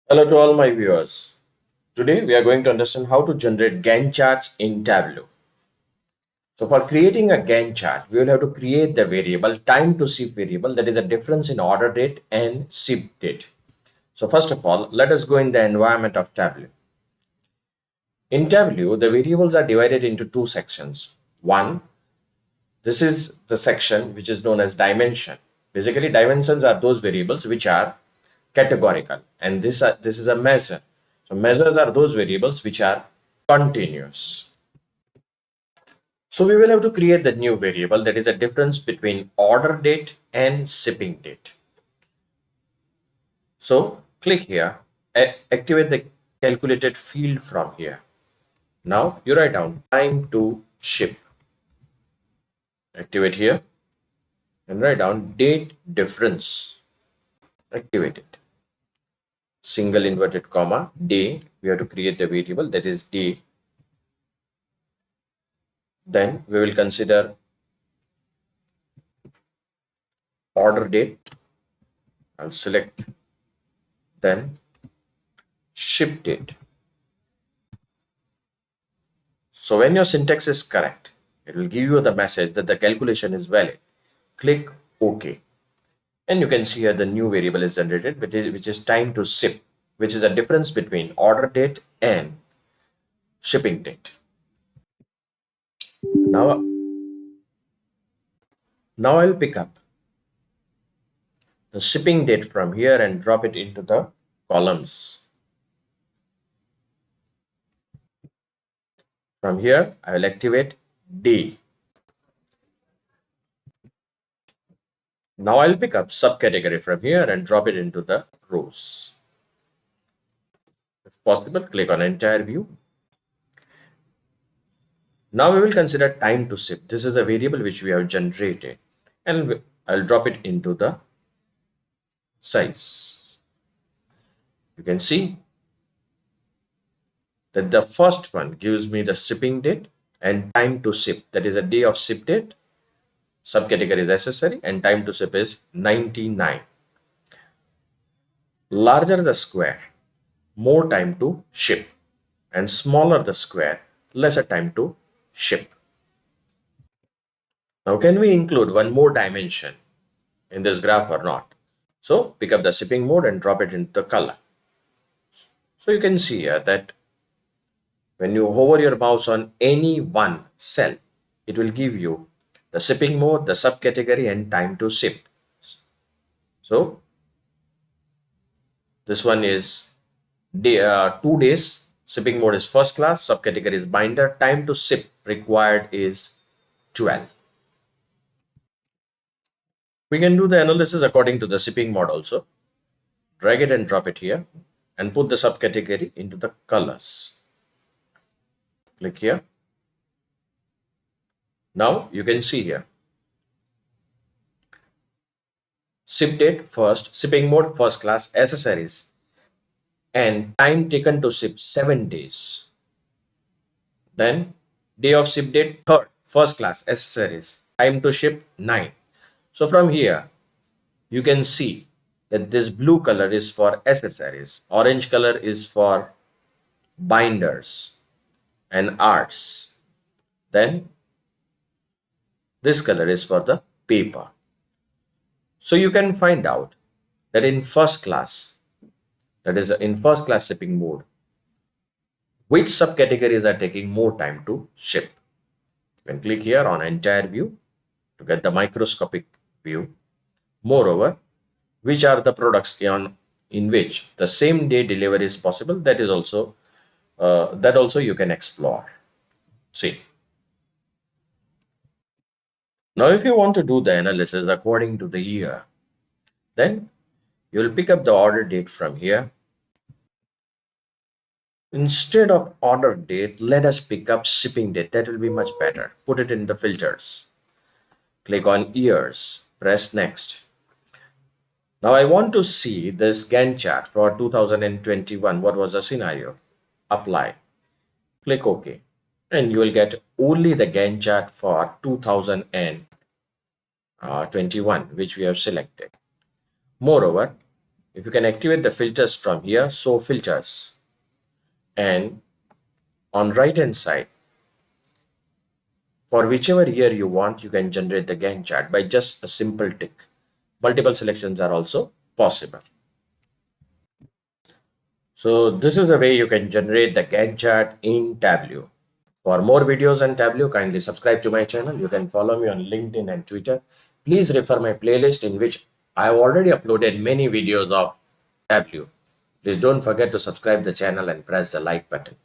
Hello to all my viewers. Today we are going to understand how to generate Gantt charts in Tableau. So for creating a Gantt chart, we will have to create the variable time to ship variable, that is a difference in order date and ship date. So first of all, let us go in the environment of Tableau. In Tableau, the variables are divided into two sections. One, this is the section which is known as dimension. Basically, dimensions are those variables which are categorical, and this is a measure. So measures are those variables which are continuous. So we will have to create the new variable, that is a difference between order date and shipping date. So click here, activate the calculated field from here. Now you write down time to ship. Activate here and write down date difference. Activate it. Single inverted comma day. We have to create the variable, that is day. Then we will consider order date. I'll select, then ship date. So when your syntax is correct, it will give you the message that the calculation is valid. Click OK. And you can see here the new variable is generated, which is time to ship, which is a difference between order date and shipping date. Now, now I'll pick up the shipping date from here and drop it into the columns. From here, I will activate day. Now I'll pick up subcategory from here and drop it into the rows. If possible, click on entire view. Now we will consider time to ship. This is a variable which we have generated, and I'll drop it into the size. You can see that the first one gives me the shipping date and time to ship, that is a day of ship date. Subcategory is accessory and time to ship is 99. Larger the square, more time to ship, and smaller the square, lesser time to ship. Now, can we include one more dimension in this graph or not? So pick up the shipping mode and drop it into the color. So you can see here that when you hover your mouse on any one cell, it will give you the shipping mode, the subcategory, and time to ship. So this one is 2 days. Shipping mode is first class, subcategory is binder, time to ship required is 12. We can do the analysis according to the shipping mode also. Drag it and drop it here and put the subcategory into the colors. Click here. Now you can see here. Ship date first, shipping mode first class, accessories, and time taken to ship 7 days. Then day of ship date third, first class, accessories, time to ship 9. So from here, you can see that this blue color is for accessories, orange color is for binders and arts. Then this color is for the paper. So you can find out that in first class, that is in first class shipping mode, which subcategories are taking more time to ship. You can click here on entire view to get the microscopic view. Moreover, which are the products in which the same day delivery is possible, that is also that also you can explore. See. Now, if you want to do the analysis according to the year, then you will pick up the order date from here. Instead of order date, let us pick up shipping date. That will be much better. Put it in the filters. Click on years. Press next. Now I want to see this Gantt chart for 2021. What was the scenario? Apply. Click OK. And you will get only the Gantt chart for 2021, which we have selected. Moreover, If you can activate the filters from here, show filters, and on right hand side, for whichever year you want, you can generate the Gantt chart by just a simple tick. Multiple selections are also possible. So this is the way you can generate the Gantt chart in Tableau. For more videos on Tableau, kindly subscribe to my channel. You can follow me on LinkedIn and Twitter. Please refer my playlist in which I have already uploaded many videos of Tableau. Please don't forget to subscribe the channel and press the like button.